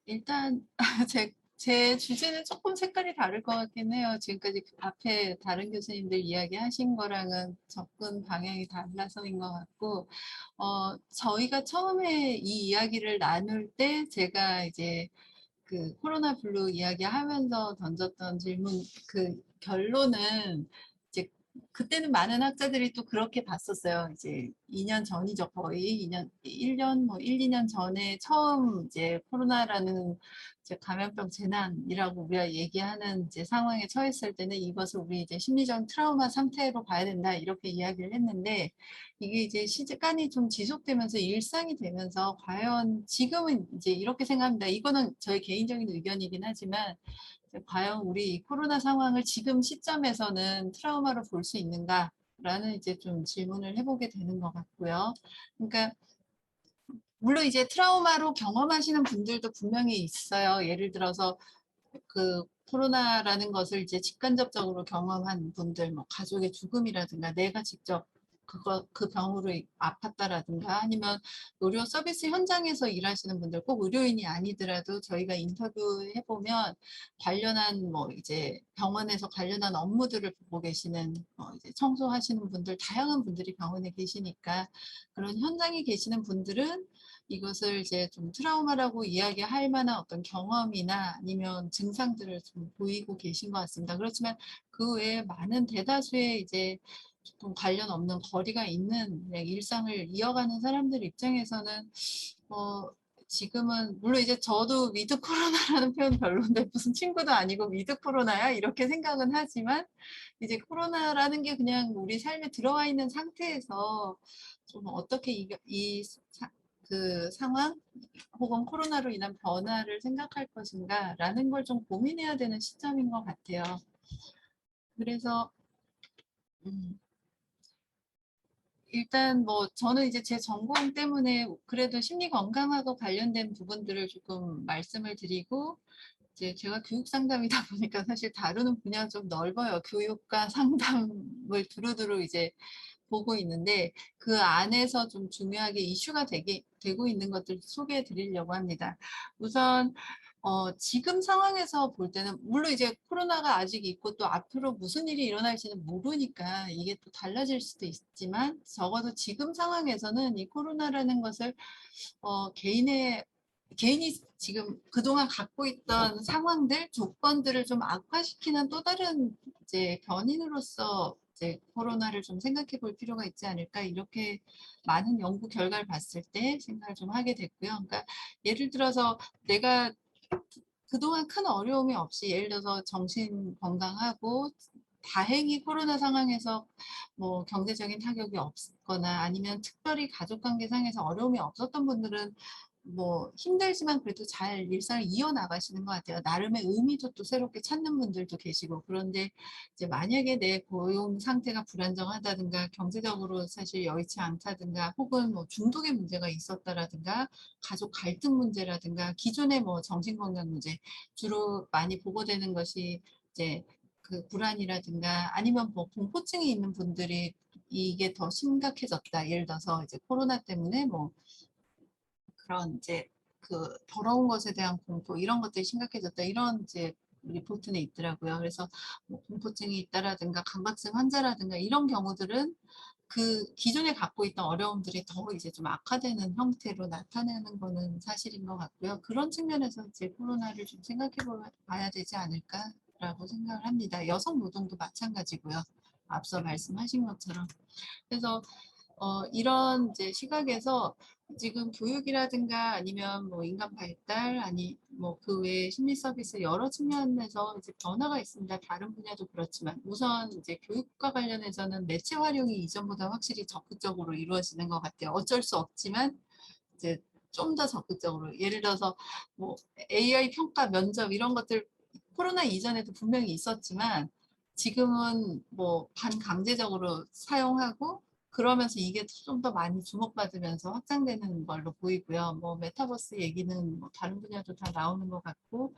일단 제 주제는 조금 색깔이 다를 것 같긴 해요. 지금까지 그 앞에 다른 교수님들 이야기하신 거랑은 접근 방향이 달라서인 것 같고, 저희가 처음에 이 이야기를 나눌 때 제가 이제 그 코로나 블루 이야기하면서 던졌던 질문, 그 결론은 이제 그때는 많은 학자들이 또 그렇게 봤었어요. 이제 2년 전이죠. 거의 2년, 1년, 뭐 1, 2년 전에 처음 이제 코로나라는 이제 감염병 재난이라고 우리가 얘기하는 이제 상황에 처했을 때는 이것을 우리 이제 심리적 트라우마 상태로 봐야 된다. 이렇게 이야기를 했는데 이게 이제 시간이 좀 지속되면서 일상이 되면서 과연 지금은 이제 이렇게 생각합니다. 이거는 저의 개인적인 의견이긴 하지만 과연 우리 코로나 상황을 지금 시점에서는 트라우마로 볼 수 있는가? 라는 이제 좀 질문을 해보게 되는 것 같고요. 그러니까 물론 이제 트라우마로 경험하시는 분들도 분명히 있어요. 예를 들어서 그 코로나라는 것을 이제 직간접적으로 경험한 분들, 뭐 가족의 죽음이라든가 내가 직접 그 병으로 아팠다라든가 아니면 의료 서비스 현장에서 일하시는 분들, 꼭 의료인이 아니더라도 저희가 인터뷰해보면 관련한 뭐 이제 병원에서 관련한 업무들을 보고 계시는 이제 청소하시는 분들, 다양한 분들이 병원에 계시니까 그런 현장에 계시는 분들은 이것을 이제 좀 트라우마라고 이야기할 만한 어떤 경험이나 아니면 증상들을 좀 보이고 계신 것 같습니다. 그렇지만 그 외에 많은 대다수의 이제 조금 관련 없는 거리가 있는 일상을 이어가는 사람들 입장에서는 어, 지금은 물론 이제 저도 위드 코로나라는 표현 별론데 무슨 친구도 아니고 위드 코로나야 이렇게 생각은 하지만 이제 코로나라는 게 그냥 우리 삶에 들어와 있는 상태에서 좀 어떻게 그 상황 혹은 코로나로 인한 변화를 생각할 것인가라는 걸 좀 고민해야 되는 시점인 것 같아요. 그래서 음, 일단 뭐 저는 이제 제 전공 때문에 그래도 심리 건강하고 관련된 부분들을 조금 말씀을 드리고 이제 제가 교육 상담이다 보니까 사실 다루는 분야가 좀 넓어요. 교육과 상담을 두루두루 이제 보고 있는데 그 안에서 좀 중요하게 이슈가 되고 있는 것들 소개해 드리려고 합니다. 우선 지금 상황에서 볼 때는 물론 이제 코로나가 아직 있고 또 앞으로 무슨 일이 일어날지는 모르니까 이게 또 달라질 수도 있지만 적어도 지금 상황에서는 이 코로나라는 것을 개인이 지금 그동안 갖고 있던 상황들, 조건들을 좀 악화시키는 또 다른 이제 변인으로서 이제 코로나를 좀 생각해 볼 필요가 있지 않을까 이렇게 많은 연구 결과를 봤을 때 생각을 좀 하게 됐고요. 그러니까 예를 들어서 내가 그동안 큰 어려움이 없이 예를 들어서 정신 건강하고 다행히 코로나 상황에서 뭐 경제적인 타격이 없거나 아니면 특별히 가족관계상에서 어려움이 없었던 분들은 뭐 힘들지만 그래도 잘 일상을 이어나가시는 것 같아요. 나름의 의미도 또 새롭게 찾는 분들도 계시고 그런데 이제 만약에 내 고용 상태가 불안정하다든가 경제적으로 사실 여의치 않다든가 혹은 뭐 중독의 문제가 있었다라든가 가족 갈등 문제라든가 기존의 뭐 정신건강 문제 주로 많이 보고되는 것이 이제 그 불안이라든가 아니면 뭐 공포증이 있는 분들이 이게 더 심각해졌다. 예를 들어서 이제 코로나 때문에 뭐 그런 이제 그 더러운 것에 대한 공포 이런 것들이 심각해졌다. 이런 이제 리포트는 있더라고요. 그래서 뭐 공포증이 있다라든가 강박증 환자라든가 이런 경우들은 그 기존에 갖고 있던 어려움들이 더 이제 좀 악화되는 형태로 나타나는 거는 사실인 것 같고요. 그런 측면에서 이제 코로나를 좀 생각해 봐야 되지 않을까라고 생각을 합니다. 여성 노동도 마찬가지고요. 앞서 말씀하신 것처럼. 그래서 이런 이제 시각에서 지금 교육이라든가 아니면 뭐 인간 발달 아니 뭐 그 외에 심리 서비스 여러 측면에서 이제 변화가 있습니다. 다른 분야도 그렇지만 우선 이제 교육과 관련해서는 매체 활용이 이전보다 확실히 적극적으로 이루어지는 것 같아요. 어쩔 수 없지만 이제 좀 더 적극적으로 예를 들어서 뭐 AI 평가 면접 이런 것들 코로나 이전에도 분명히 있었지만 지금은 뭐 반강제적으로 사용하고 그러면서 이게 좀 더 많이 주목받으면서 확장되는 걸로 보이고요. 뭐 메타버스 얘기는 뭐 다른 분야도 다 나오는 것 같고,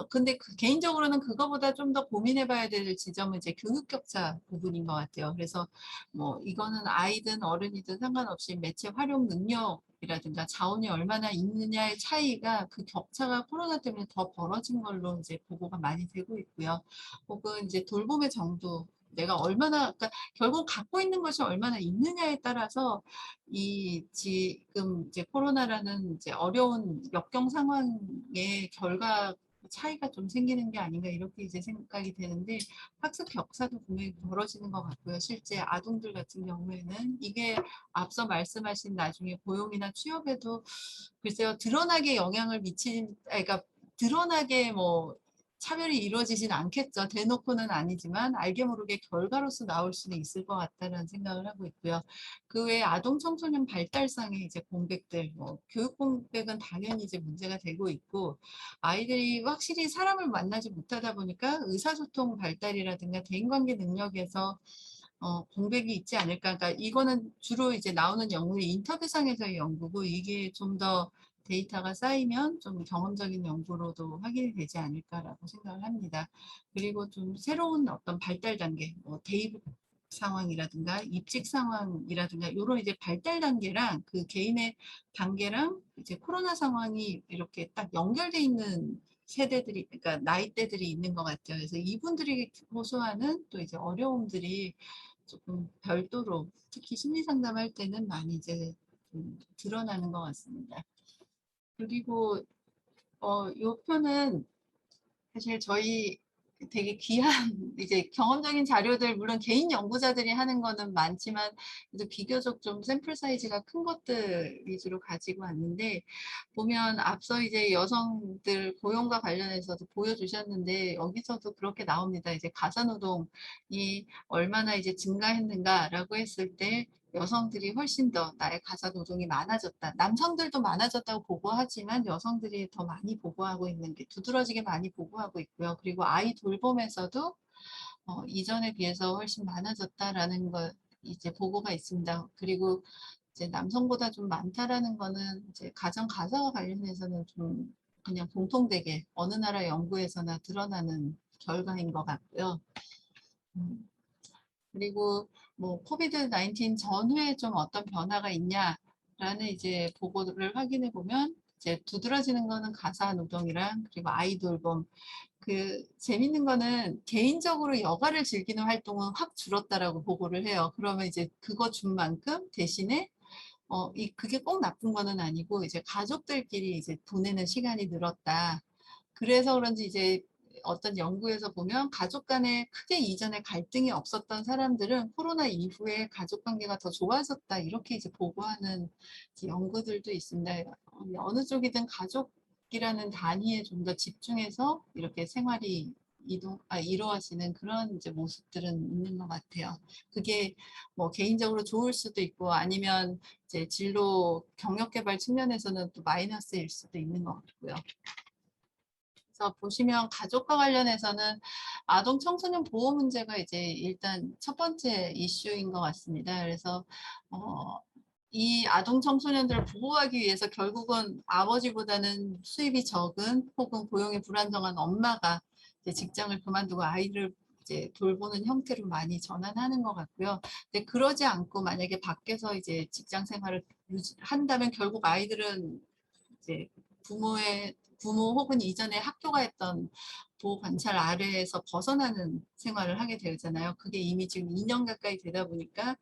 근데 개인적으로는 그거보다 좀 더 고민해봐야 될 지점은 이제 교육 격차 부분인 것 같아요. 그래서 뭐 이거는 아이든 어른이든 상관없이 매체 활용 능력이라든가 자원이 얼마나 있느냐의 차이가 그 격차가 코로나 때문에 더 벌어진 걸로 이제 보고가 많이 되고 있고요. 혹은 이제 돌봄의 정도, 내가 얼마나, 그러니까 결국 갖고 있는 것이 얼마나 있느냐에 따라서 이 지금 이제 코로나라는 이제 어려운 역경 상황의 결과 차이가 좀 생기는 게 아닌가 이렇게 이제 생각이 되는데, 학습 격차도 분명히 벌어지는 것 같고요. 실제 아동들 같은 경우에는 이게 앞서 말씀하신 나중에 고용이나 취업에도 글쎄요, 드러나게 영향을 그러니까 드러나게 뭐 차별이 이루어지진 않겠죠. 대놓고는 아니지만 알게 모르게 결과로서 나올 수는 있을 것 같다는 생각을 하고 있고요. 그 외에 아동 청소년 발달상의 이제 공백들, 뭐 교육 공백은 당연히 이제 문제가 되고 있고, 아이들이 확실히 사람을 만나지 못하다 보니까 의사소통 발달이라든가 대인관계 능력에서 공백이 있지 않을까. 그러니까 이거는 주로 이제 나오는 연구의 인터뷰상에서의 연구고, 이게 좀 더 데이터가 쌓이면 좀 경험적인 연구로도 확인이 되지 않을까라고 생각을 합니다. 그리고 좀 새로운 어떤 발달 단계, 뭐 대입 상황이라든가 입직 상황이라든가 이런 이제 발달 단계랑 그 개인의 단계랑 이제 코로나 상황이 이렇게 딱 연결돼 있는 세대들이, 그러니까 나이대들이 있는 것 같아요. 그래서 이분들이 호소하는 또 이제 어려움들이 조금 별도로 특히 심리 상담할 때는 많이 이제 좀 드러나는 것 같습니다. 그리고 요 표는 사실 저희 되게 귀한 이제 경험적인 자료들, 물론 개인 연구자들이 하는 거는 많지만 그래도 비교적 좀 샘플 사이즈가 큰 것들 위주로 가지고 왔는데, 보면 앞서 이제 여성들 고용과 관련해서도 보여주셨는데 여기서도 그렇게 나옵니다. 이제 가사노동이 얼마나 이제 증가했는가라고 했을 때 여성들이 훨씬 더 나의 가사 노동이 많아졌다. 남성들도 많아졌다고 보고하지만 여성들이 더 많이 보고하고 있는 게 두드러지게 많이 보고하고 있고요. 그리고 아이 돌봄에서도 이전에 비해서 훨씬 많아졌다라는 거 이제 보고가 있습니다. 그리고 이제 남성보다 좀 많다라는 거는 이제 가정 가사와 관련해서는 좀 그냥 공통되게 어느 나라 연구에서나 드러나는 결과인 것 같고요. 음. 그리고 뭐 코비드 19 전후에 좀 어떤 변화가 있냐라는 이제 보고를 확인해 보면 이제 두드러지는 거는 가사 노동이랑 그리고 아이 돌봄. 그 재밌는 거는 개인적으로 여가를 즐기는 활동은 확 줄었다라고 보고를 해요. 그러면 이제 그거 준 만큼 대신에 그게 꼭 나쁜 거는 아니고 이제 가족들끼리 이제 보내는 시간이 늘었다. 그래서 그런지 이제 어떤 연구에서 보면 가족 간에 크게 이전에 갈등이 없었던 사람들은 코로나 이후에 가족 관계가 더 좋아졌다. 이렇게 이제 보고하는 이제 연구들도 있습니다. 어느 쪽이든 가족이라는 단위에 좀 더 집중해서 이렇게 생활이 이루어지는 그런 이제 모습들은 있는 것 같아요. 그게 뭐 개인적으로 좋을 수도 있고 아니면 이제 진로 경력 개발 측면에서는 또 마이너스일 수도 있는 것 같고요. 그래서 보시면 가족과 관련해서는 아동 청소년 보호 문제가 이제 일단 첫 번째 이슈인 것 같습니다. 그래서 이 아동 청소년들을 보호하기 위해서 결국은 아버지보다는 수입이 적은 혹은 고용이 불안정한 엄마가 이제 직장을 그만두고 아이를 이제 돌보는 형태로 많이 전환하는 것 같고요. 근데 그러지 않고 만약에 밖에서 이제 직장 생활을 한다면 결국 아이들은 이제 부모 혹은 이전에 학교가 했던 보호 관찰 아래에서 벗어나는 생활을 하게 되잖아요. 그게 이미 지금 2년 가까이 되다 보니까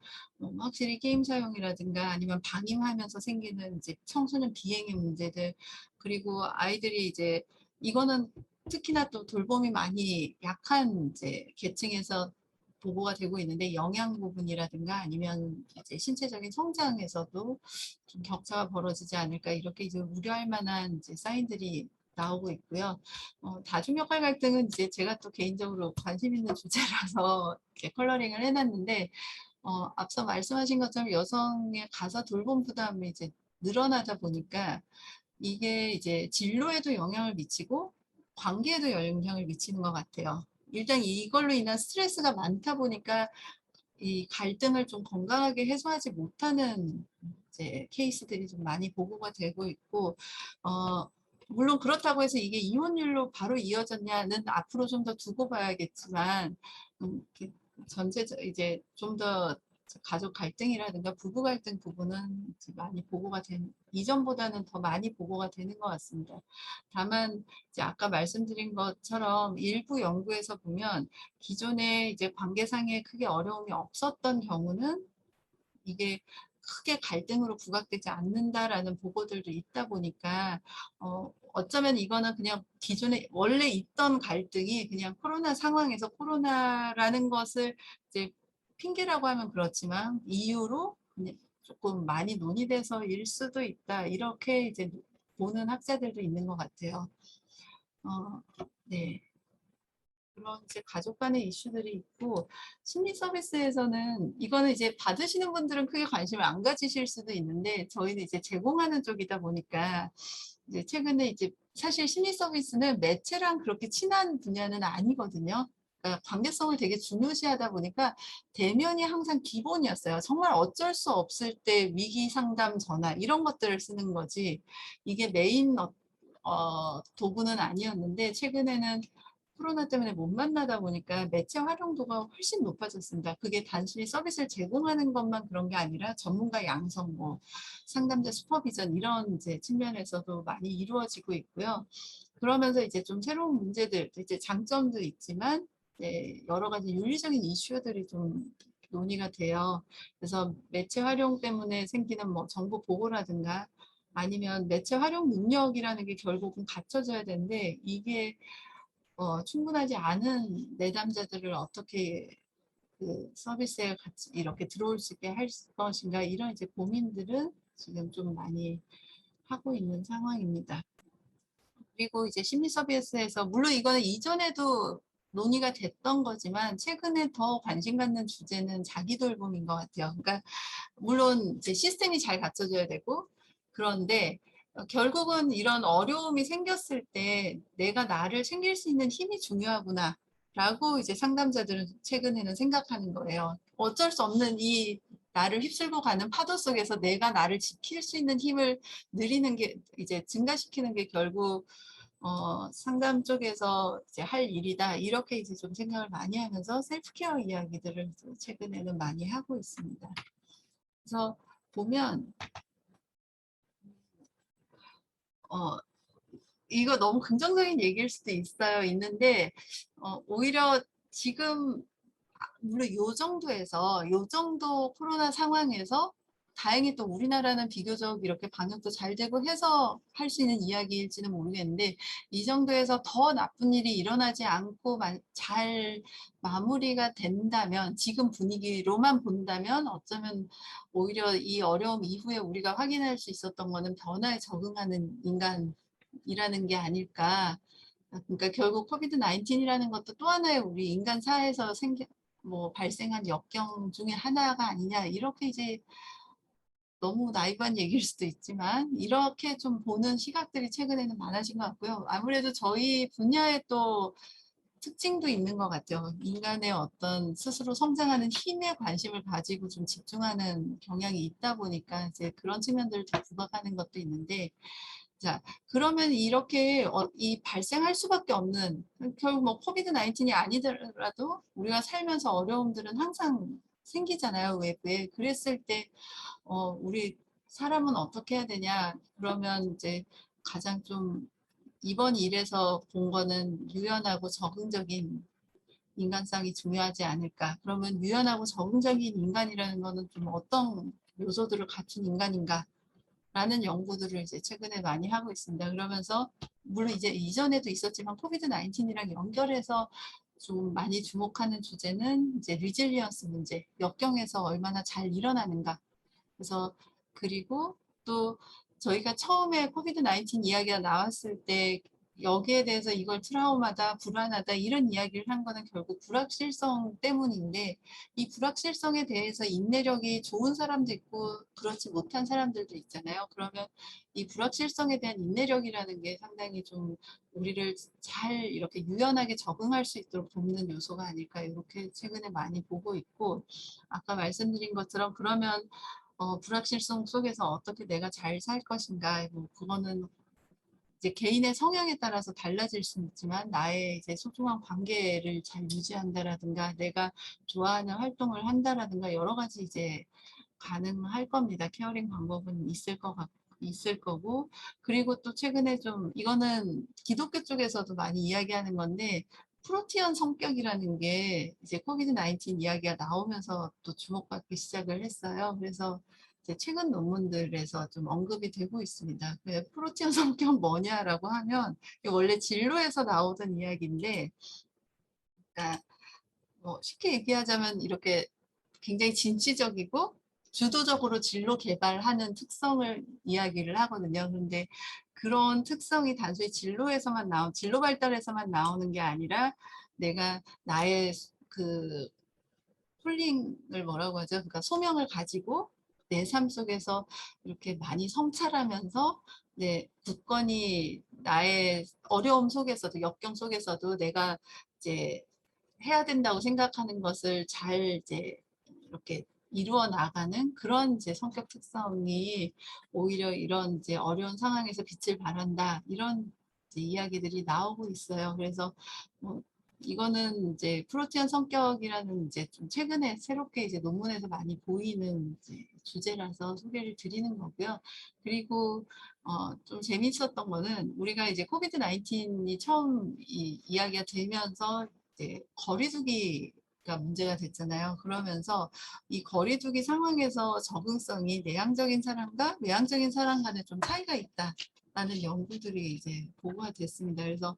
확실히 게임 사용이라든가 아니면 방임하면서 생기는 이제 청소년 비행의 문제들, 그리고 아이들이 이제 이거는 특히나 또 돌봄이 많이 약한 이제 계층에서 보고가 되고 있는데, 영양 부분이라든가 아니면 이제 신체적인 성장에서도 좀 격차가 벌어지지 않을까 이렇게 이제 우려할 만한 이제 사인들이 나오고 있고요. 다중역할 갈등은 이제 제가 또 개인적으로 관심 있는 주제라서 이렇게 컬러링을 해놨는데, 앞서 말씀하신 것처럼 여성의 가사 돌봄 부담이 이제 늘어나다 보니까 이게 이제 진로에도 영향을 미치고 관계에도 영향을 미치는 것 같아요. 일단 이걸로 인한 스트레스가 많다 보니까 이 갈등을 좀 건강하게 해소하지 못하는 이제 케이스들이 좀 많이 보고가 되고 있고, 물론 그렇다고 해서 이게 이혼율로 바로 이어졌냐는 앞으로 좀 더 두고 봐야겠지만, 이렇게 이제 좀 더 가족 갈등이라든가 부부 갈등 부분은 이제 많이 보고가 이전보다는 더 많이 보고가 되는 것 같습니다. 다만 이제 아까 말씀드린 것처럼 일부 연구에서 보면 기존에 이제 관계상에 크게 어려움이 없었던 경우는 이게 크게 갈등으로 부각되지 않는다라는 보고들도 있다 보니까 어쩌면 이거는 그냥 기존에 원래 있던 갈등이 그냥 코로나 상황에서 코로나라는 것을 이제 핑계라고 하면 그렇지만 이유로 그냥 조금 많이 논의돼서일 수도 있다. 이렇게 이제 보는 학자들도 있는 것 같아요. 네. 그런 이제 가족 간의 이슈들이 있고, 심리 서비스에서는 이거는 이제 받으시는 분들은 크게 관심을 안 가지실 수도 있는데, 저희는 이제 제공하는 쪽이다 보니까 이제 최근에 이제 사실 심리 서비스는 매체랑 그렇게 친한 분야는 아니거든요. 그러니까 관계성을 되게 중요시하다 보니까 대면이 항상 기본이었어요. 정말 어쩔 수 없을 때 위기 상담 전화 이런 것들을 쓰는 거지, 이게 메인 도구는 아니었는데, 최근에는 코로나 때문에 못 만나다 보니까 매체 활용도가 훨씬 높아졌습니다. 그게 단순히 서비스를 제공하는 것만 그런 게 아니라 전문가 양성, 뭐 상담자 슈퍼비전 이런 이제 측면에서도 많이 이루어지고 있고요. 그러면서 이제 좀 새로운 문제들, 이제 장점도 있지만 여러 가지 윤리적인 이슈들이 좀 논의가 돼요. 그래서 매체 활용 때문에 생기는 뭐 정보 보고라든가 아니면 매체 활용 능력이라는 게 결국은 갖춰져야 되는데, 이게 충분하지 않은 내담자들을 어떻게 그 서비스에 같이 이렇게 들어올 수 있게 할 것인가, 이런 이제 고민들은 지금 좀 많이 하고 있는 상황입니다. 그리고 이제 심리 서비스에서 물론 이거는 이전에도 논의가 됐던 거지만 최근에 더 관심 갖는 주제는 자기 돌봄인 것 같아요. 그러니까 물론 이제 시스템이 잘 갖춰져야 되고, 그런데 결국은 이런 어려움이 생겼을 때 내가 나를 챙길 수 있는 힘이 중요하구나 라고 이제 상담자들은 최근에는 생각하는 거예요. 어쩔 수 없는 이 나를 휩쓸고 가는 파도 속에서 내가 나를 지킬 수 있는 힘을 늘리는 게, 이제 증가시키는 게 결국 상담 쪽에서 이제 할 일이다. 이렇게 이제 좀 생각을 많이 하면서 셀프케어 이야기들을 최근에는 많이 하고 있습니다. 그래서 보면 어, 이거 너무 긍정적인 얘기일 수도 있는데 오히려 지금 물론 요 정도 코로나 상황에서 다행히 또 우리나라는 비교적 이렇게 방역도 잘 되고 해서 할 수 있는 이야기일지는 모르겠는데, 이 정도에서 더 나쁜 일이 일어나지 않고 잘 마무리가 된다면, 지금 분위기로만 본다면 어쩌면 오히려 이 어려움 이후에 우리가 확인할 수 있었던 거는 변화에 적응하는 인간이라는 게 아닐까. 그러니까 결국 코비드 19이라는 것도 또 하나의 우리 인간 사회에서 발생한 역경 중에 하나가 아니냐, 이렇게 이제 너무 나이브한 얘기일 수도 있지만 이렇게 좀 보는 시각들이 최근에는 많아진 것 같고요. 아무래도 저희 분야에 또 특징도 있는 것 같아요. 인간의 어떤 스스로 성장하는 힘에 관심을 가지고 좀 집중하는 경향이 있다 보니까 이제 그런 측면들을 좀 부각하는 것도 있는데, 자, 그러면 이렇게 이 발생할 수밖에 없는, 결국 뭐 코비드 19이 아니더라도 우리가 살면서 어려움들은 항상 생기잖아요, 외부에. 그랬을 때 우리 사람은 어떻게 해야 되냐? 그러면 이제 가장 좀 이번 일에서 본 거는 유연하고 적응적인 인간성이 중요하지 않을까. 그러면 유연하고 적응적인 인간이라는 거는 좀 어떤 요소들을 갖춘 인간인가? 라는 연구들을 이제 최근에 많이 하고 있습니다. 그러면서 물론 이제 이전에도 있었지만 코비드 19이랑 연결해서 좀 많이 주목하는 주제는 이제 리질리언스 문제, 역경에서 얼마나 잘 일어나는가. 그래서 그리고 또 저희가 처음에 코비드 19 이야기가 나왔을 때 여기에 대해서 이걸 트라우마다, 불안하다 이런 이야기를 한 거는 결국 불확실성 때문인데 이 불확실성에 대해서 인내력이 좋은 사람도 있고 그렇지 못한 사람들도 있잖아요. 그러면 이 불확실성에 대한 인내력이라는 게 상당히 좀 우리를 잘 이렇게 유연하게 적응할 수 있도록 돕는 요소가 아닐까 이렇게 최근에 많이 보고 있고 아까 말씀드린 것처럼 그러면 불확실성 속에서 어떻게 내가 잘 살 것인가 뭐 그거는 이제 개인의 성향에 따라서 달라질 수는 있지만 나의 이제 소중한 관계를 잘 유지한다라든가 내가 좋아하는 활동을 한다라든가 여러 가지 이제 가능할 겁니다. 케어링 방법은 있을 거고 그리고 또 최근에 좀 이거는 기독교 쪽에서도 많이 이야기하는 건데 프로티언 성격이라는 게 이제 코비드 19 이야기가 나오면서 또 주목받기 시작을 했어요. 그래서 이제 최근 논문들에서 좀 언급이 되고 있습니다. 프로티언 성격 뭐냐라고 하면 원래 진로에서 나오던 이야기인데, 그러니까 뭐 쉽게 얘기하자면 이렇게 굉장히 진취적이고 주도적으로 진로 개발하는 특성을 이야기를 하거든요. 그런데 그런 특성이 단순히 진로 발달에서만 나오는 게 아니라 내가 나의 그 폴링을 뭐라고 하죠? 그러니까 소명을 가지고 내 삶 속에서 이렇게 많이 성찰하면서 굳건히 나의 어려움 속에서도 역경 속에서도 내가 이제 해야 된다고 생각하는 것을 잘 이제 이렇게 이루어 나가는 그런 이제 성격 특성이 오히려 이런 이제 어려운 상황에서 빛을 발한다 이런 이제 이야기들이 나오고 있어요. 그래서 뭐 이거는 이제 프로티안 성격이라는 이제 좀 최근에 새롭게 이제 논문에서 많이 보이는 이제 주제라서 소개를 드리는 거고요. 그리고 좀 재밌었던 거는 우리가 이제 코비드 19이 처음 이야기가 되면서 이제 거리두기가 문제가 됐잖아요. 그러면서 이 거리두기 상황에서 적응성이 내향적인 사람과 외향적인 사람 간에 좀 차이가 있다라는 연구들이 이제 보고가 됐습니다. 그래서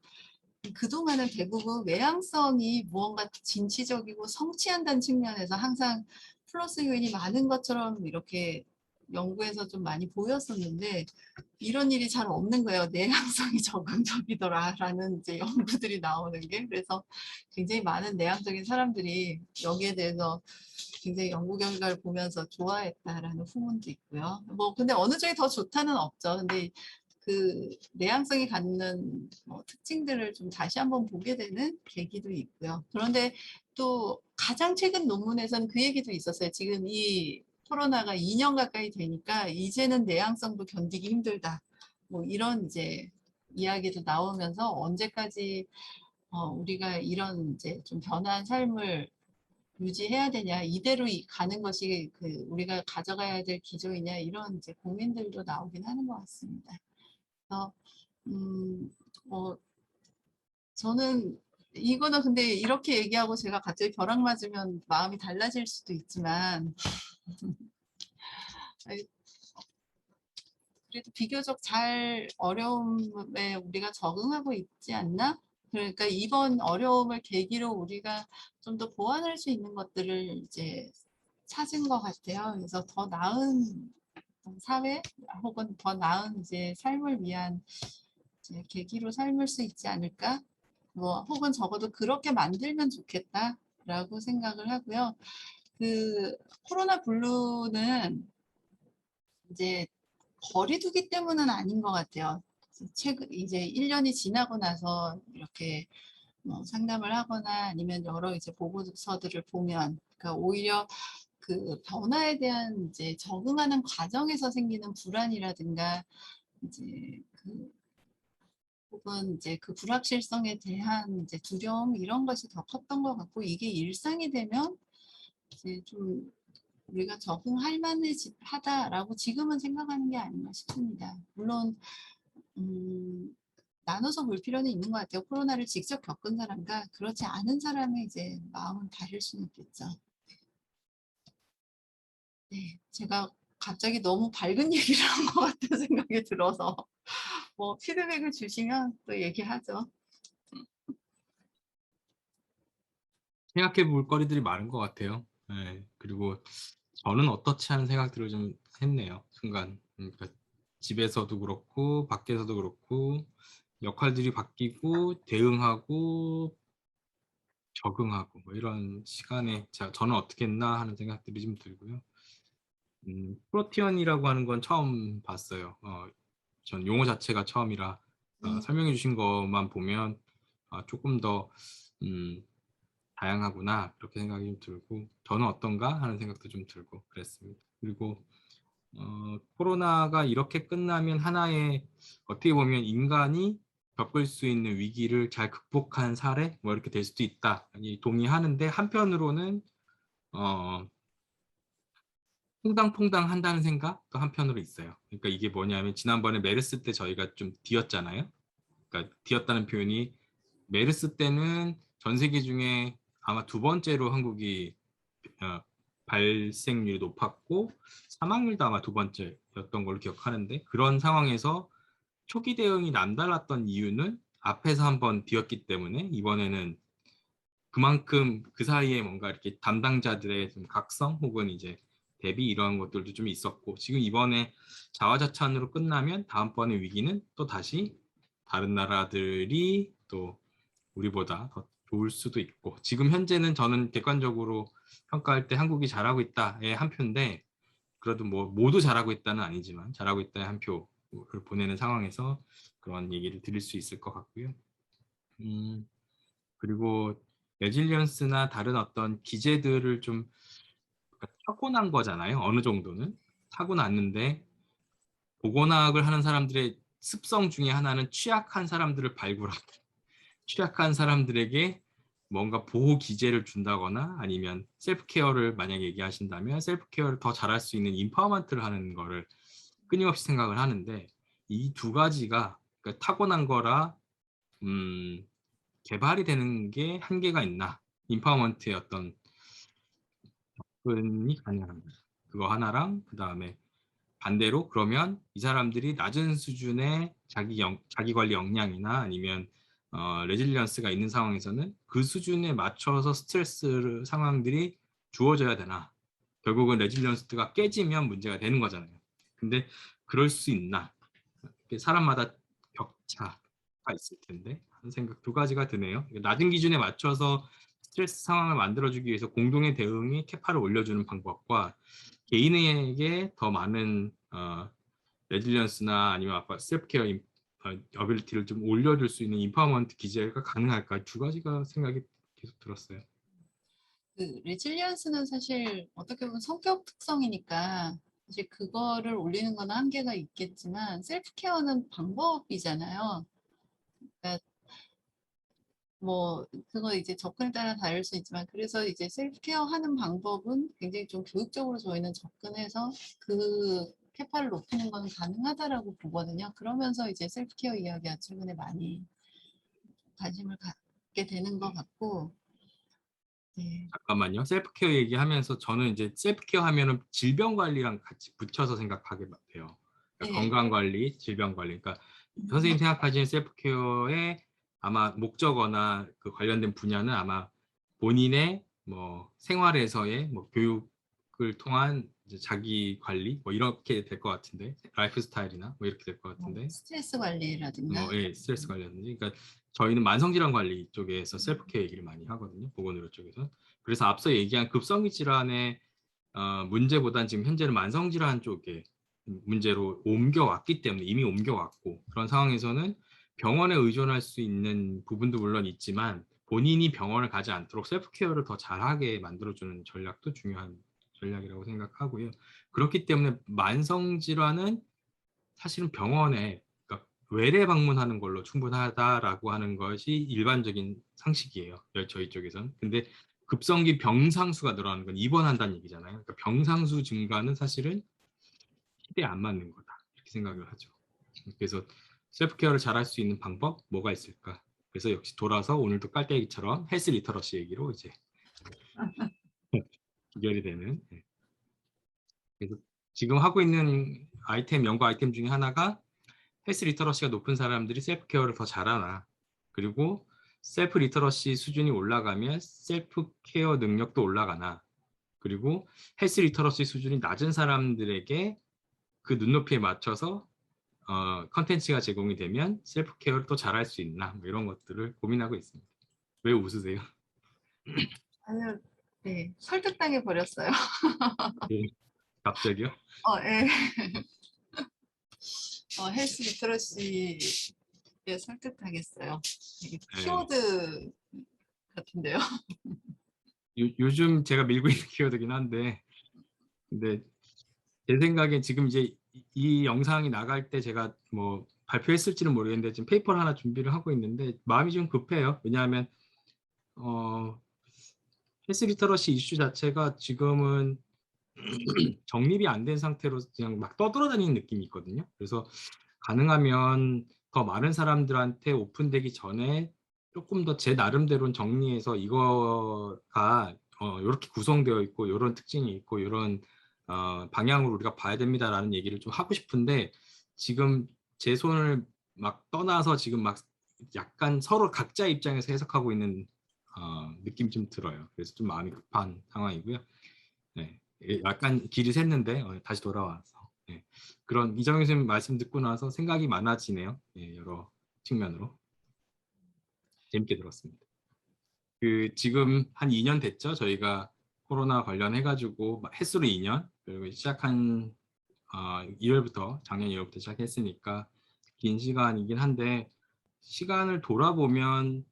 그동안은 대부분 외향성이 무언가 진취적이고 성취한다는 측면에서 항상 플러스 요인이 많은 것처럼 이렇게 연구에서 좀 많이 보였었는데 이런 일이 잘 없는 거예요. 내향성이 적응적이더라라는 이제 연구들이 나오는 게 그래서 굉장히 많은 내향적인 사람들이 여기에 대해서 굉장히 연구 결과를 보면서 좋아했다라는 후문도 있고요. 뭐 근데 어느 쪽이 더 좋다는 없죠. 근데 그 내향성이 갖는 특징들을 좀 다시 한번 보게 되는 계기도 있고요. 그런데 또 가장 최근 논문에서는 그 얘기도 있었어요. 지금 이 코로나가 2년 가까이 되니까 이제는 내향성도 견디기 힘들다. 뭐 이런 이제 이야기도 나오면서 언제까지 우리가 이런 이제 좀 변화한 삶을 유지해야 되냐, 이대로 가는 것이 그 우리가 가져가야 될 기조이냐 이런 이제 고민들도 나오긴 하는 것 같습니다. 그래서 음, 뭐 저는 이거는 근데 이렇게 얘기하고 제가 갑자기 벼락 맞으면 마음이 달라질 수도 있지만 그래도 비교적 잘 어려움에 우리가 적응하고 있지 않나? 그러니까 이번 어려움을 계기로 우리가 좀 더 보완할 수 있는 것들을 이제 찾은 것 같아요. 그래서 더 나은 사회 혹은 더 나은 이제 삶을 위한 이제 계기로 삼을 수 있지 않을까? 뭐 혹은 적어도 그렇게 만들면 좋겠다라고 생각을 하고요. 그 코로나 블루는 이제 거리두기 때문은 아닌 것 같아요. 최근 이제 1년이 지나고 나서 이렇게 뭐 상담을 하거나 아니면 여러 이제 보고서들을 보면 그러니까 오히려 그 변화에 대한 이제 적응하는 과정에서 생기는 불안이라든가 이제 그 혹은 이제 그 불확실성에 대한 이제 두려움 이런 것이 더 컸던 것 같고 이게 일상이 되면 이제 좀 우리가 적응할 만하다라고 지금은 생각하는 게 아닌가 싶습니다. 물론 나눠서 볼 필요는 있는 것 같아요. 코로나를 직접 겪은 사람과 그렇지 않은 사람의 이제 마음은 다를 수는 있겠죠. 네, 제가 갑자기 너무 밝은 얘기를 한 것 같은 생각이 들어서 뭐 피드백을 주시면 또 얘기하죠. 생각해 볼 거리들이 많은 것 같아요. 네, 그리고 저는 어떻지 하는 생각들을 좀 했네요. 순간. 그러니까 집에서도 그렇고 밖에서도 그렇고 역할들이 바뀌고 대응하고 적응하고 뭐 이런 시간에 저는 어떻게 했나 하는 생각들이 좀 들고요. 프로티언이라고 하는 건 처음 봤어요. 전 용어 자체가 처음이라 음, 설명해 주신 것만 보면 조금 더 음, 다양하구나 그렇게 생각이 좀 들고 저는 어떤가 하는 생각도 좀 들고 그랬습니다. 그리고 코로나가 이렇게 끝나면 하나의 어떻게 보면 인간이 겪을 수 있는 위기를 잘 극복한 사례 뭐 이렇게 될 수도 있다. 아니, 동의하는데 한편으로는 어, 퐁당퐁당 한다는 생각도 한편으로 있어요. 그러니까 이게 뭐냐면 지난번에 메르스 때 저희가 좀 뒤었잖아요. 그러니까 뒤었다는 표현이 메르스 때는 전 세계 중에 아마 두 번째로 한국이 어, 발생률이 높았고 사망률도 아마 두 번째였던 걸로 기억하는데 그런 상황에서 초기 대응이 남달랐던 이유는 앞에서 한번 뒤었기 때문에 이번에는 그만큼 그 사이에 뭔가 이렇게 담당자들의 좀 각성 혹은 이제 대비 이런 것들도 좀 있었고 지금 이번에 자화자찬으로 끝나면 다음번의 위기는 또 다시 다른 나라들이 또 우리보다 더 좋을 수도 있고 지금 현재는 저는 객관적으로 평가할 때 한국이 잘하고 있다의 한 표인데 그래도 뭐 모두 잘하고 있다는 아니지만 잘하고 있다의 한 표를 보내는 상황에서 그런 얘기를 드릴 수 있을 것 같고요. 그리고 레질리언스나 다른 어떤 기제들을 좀 타고난 거잖아요. 어느 정도는 타고났는데 보건학을 하는 사람들의 습성 중에 하나는 취약한 사람들을 발굴하고 취약한 사람들에게 뭔가 보호 기제를 준다거나 아니면 셀프 케어를 만약 얘기하신다면 셀프 케어를 더 잘할 수 있는 인파워먼트를 하는 거를 끊임없이 생각을 하는데 이 두 가지가 그러니까 타고난 거라 음, 개발이 되는 게 한계가 있나 인파워먼트의 어떤 접근이 가능합니다. 그거 하나랑 그 다음에 반대로 그러면 이 사람들이 낮은 수준의 자기 관리 역량이나 아니면 레질리언스가 있는 상황에서는 그 수준에 맞춰서 스트레스 상황들이 주어져야 되나 결국은 레질리언스가 깨지면 문제가 되는 거잖아요. 근데 그럴 수 있나 사람마다 격차가 있을 텐데 하는 생각 두 가지가 드네요. 낮은 기준에 맞춰서 스트레스 상황을 만들어주기 위해서 공동의 대응이 캐파를 올려주는 방법과 개인에게 더 많은 레질리언스나 아니면 아까 셀프케어 어빌리티를 좀 올려줄 수 있는 인파워먼트 기제가 가능할까 두 가지가 생각이 계속 들었어요. 그 레질리언스는 사실 어떻게 보면 성격 특성이니까 사실 그거를 올리는 건 한계가 있겠지만 셀프 케어는 방법이잖아요. 그러니까 뭐 그거 이제 접근에 따라 다를 수 있지만 그래서 이제 셀프 케어 하는 방법은 굉장히 좀 교육적으로 저희는 접근해서 그 캐파를 높이는 건 가능하다라고 보거든요. 그러면서 이제 셀프 케어 이야기가 최근에 많이 관심을 갖게 되는 것 같고 네. 잠깐만요. 셀프케어 얘기하면서 저는 이제 셀프케어 하면은 질병 관리랑 같이 붙여서 생각하게 돼요. 그러니까 네. 건강 관리, 질병 관리. 그러니까 음, 선생님 생각하시는 셀프케어의 아마 목적어나 그 관련된 분야는 아마 본인의 뭐 생활에서의 뭐 교육을 통한 이제 자기 관리 뭐 이렇게 될 것 같은데 라이프 스타일이나 뭐 이렇게 될 것 뭐 같은데 스트레스 관리라든가 예, 스트레스 관련이. 그러니까 저희는 만성질환 관리 쪽에서 셀프케어 얘기를 많이 하거든요. 보건의료 쪽에서. 그래서 앞서 얘기한 급성기 질환의 문제보다는 지금 현재는 만성질환 쪽에 문제로 옮겨왔기 때문에 이미 옮겨왔고 그런 상황에서는 병원에 의존할 수 있는 부분도 물론 있지만 본인이 병원을 가지 않도록 셀프케어를 더 잘하게 만들어주는 전략도 중요한 전략이라고 생각하고요. 그렇기 때문에 만성질환은 사실은 병원에 그러니까 외래 방문하는 걸로 충분하다라고 하는 것이 일반적인 상식이에요. 저희 쪽에서는. 근데 급성기 병상수가 늘어나는 건 입원한다는 얘기잖아요. 그러니까 병상수 증가는 사실은 시대에 안 맞는 거다. 이렇게 생각을 하죠. 그래서 셀프케어를 잘할 수 있는 방법 뭐가 있을까? 그래서 역시 돌아서 오늘도 깔때기처럼 헬스 리터러시 얘기로 이제 기결이 되는. 네. 그래서 지금 하고 있는 연구 아이템 중에 하나가 헬스 리터러시가 높은 사람들이 셀프 케어를 더 잘하나. 그리고 셀프 리터러시 수준이 올라가면 셀프 케어 능력도 올라가나. 그리고 헬스 리터러시 수준이 낮은 사람들에게 그 눈높이에 맞춰서 컨텐츠가 제공이 되면 셀프 케어를 또 잘할 수 있나 뭐 이런 것들을 고민하고 있습니다. 왜 웃으세요? 아니요, 네, 설득당해 버렸어요. 예, 갑자기요? 예. 헬스 리터러시에 설득당했어요. 이게 예. 키워드 같은데요. 요즘 제가 밀고 있는 키워드긴 한데, 근데 제 생각에 지금 이제 이 영상이 나갈 때 제가 뭐 발표했을지는 모르겠는데 지금 페이퍼를 하나 준비를 하고 있는데 마음이 좀 급해요. 왜냐하면 헬스 리터러시 이슈 자체가 지금은 정립이 안 된 상태로 그냥 막 떠돌아다니는 느낌이 있거든요. 그래서 가능하면 더 많은 사람들한테 오픈되기 전에 조금 더 제 나름대로는 정리해서 이거가 이렇게 구성되어 있고 이런 특징이 있고 이런 방향으로 우리가 봐야 됩니다라는 얘기를 좀 하고 싶은데 지금 제 손을 막 떠나서 지금 막 약간 서로 각자 입장에서 해석하고 있는 느낌이 좀 들어요. 그래서 좀 마음이 급한 상황이고요. 네, 약간 길이 샜는데 다시 돌아와서 그런 이정현 선생님 말씀 듣고 나서 생각이 많아지네요. 여러 측면으로 재밌게 들었습니다. 그 지금 한 2년 됐죠. 저희가 코로나 관련해가지고 햇수로 2년 그리고 시작한 2월부터 작년 2월부터 시작했으니까 긴 시간이긴 한데 시간을 돌아보면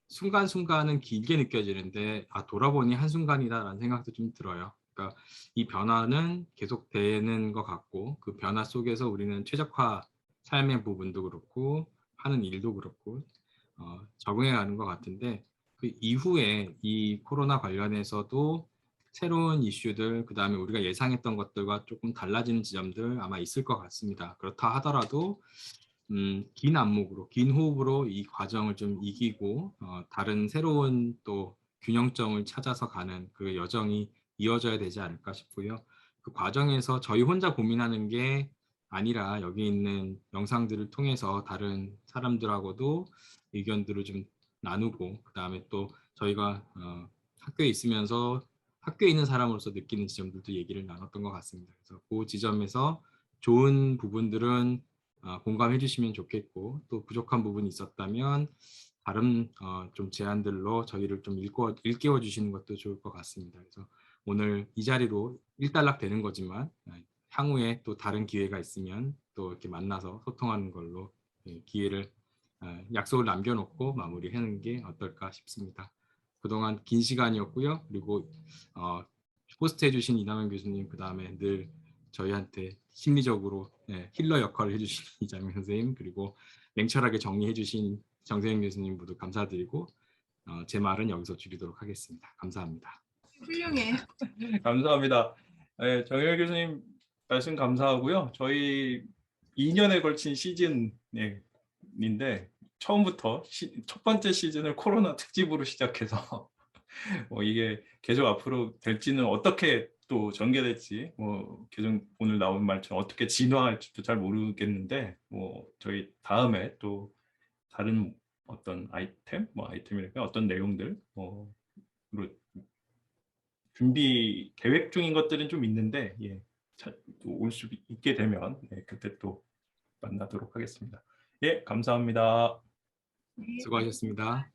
순간순간은 길게 느껴지는데 돌아보니 한순간이다라는 생각도 좀 들어요. 그러니까 이 변화는 계속되는 것 같고 그 변화 속에서 우리는 최적화 삶의 부분도 그렇고 하는 일도 그렇고 적응해 가는 것 같은데 그 이후에 이 코로나 관련해서도 새로운 이슈들 그다음에 우리가 예상했던 것들과 조금 달라지는 지점들 아마 있을 것 같습니다. 그렇다 하더라도 긴 안목으로, 긴 호흡으로 이 과정을 좀 이기고 다른 새로운 또 균형점을 찾아서 가는 그 여정이 이어져야 되지 않을까 싶고요. 그 과정에서 저희 혼자 고민하는 게 아니라 여기 있는 영상들을 통해서 다른 사람들하고도 의견들을 좀 나누고 그 다음에 또 저희가 학교에 있으면서 학교에 있는 사람으로서 느끼는 지점들도 얘기를 나눴던 것 같습니다. 그래서 그 지점에서 좋은 부분들은 공감해 주시면 좋겠고 또 부족한 부분이 있었다면 다른 좀 제안들로 저희를 좀 일깨워 주시는 것도 좋을 것 같습니다. 그래서 오늘 이 자리로 일단락 되는 거지만 향후에 또 다른 기회가 있으면 또 이렇게 만나서 소통하는 걸로 기회를 약속을 남겨놓고 마무리하는 게 어떨까 싶습니다. 그동안 긴 시간이었고요. 그리고 호스트 해주신 이남현 교수님 그 다음에 늘 저희한테 심리적으로 힐러 역할을 해주신 이장민 선생님 그리고 냉철하게 정리해주신 정세영 교수님 모두 감사드리고 제 말은 여기서 줄이도록 하겠습니다. 감사합니다. 훌륭해. 감사합니다. 네, 정일 교수님 말씀 감사하고요. 저희 2년에 걸친 시즌인데 처음부터 첫 번째 시즌을 코로나 특집으로 시작해서 이게 계속 앞으로 될지는 어떻게 또 전개될지 계속 오늘 나온 말처럼 어떻게 진화할지도 잘 모르겠는데 저희 다음에 또 다른 어떤 아이템이랄까 어떤 내용들 준비 계획 중인 것들은 좀 있는데 올 수 있게 되면 그때 또 만나도록 하겠습니다. 예, 감사합니다. 네. 수고하셨습니다.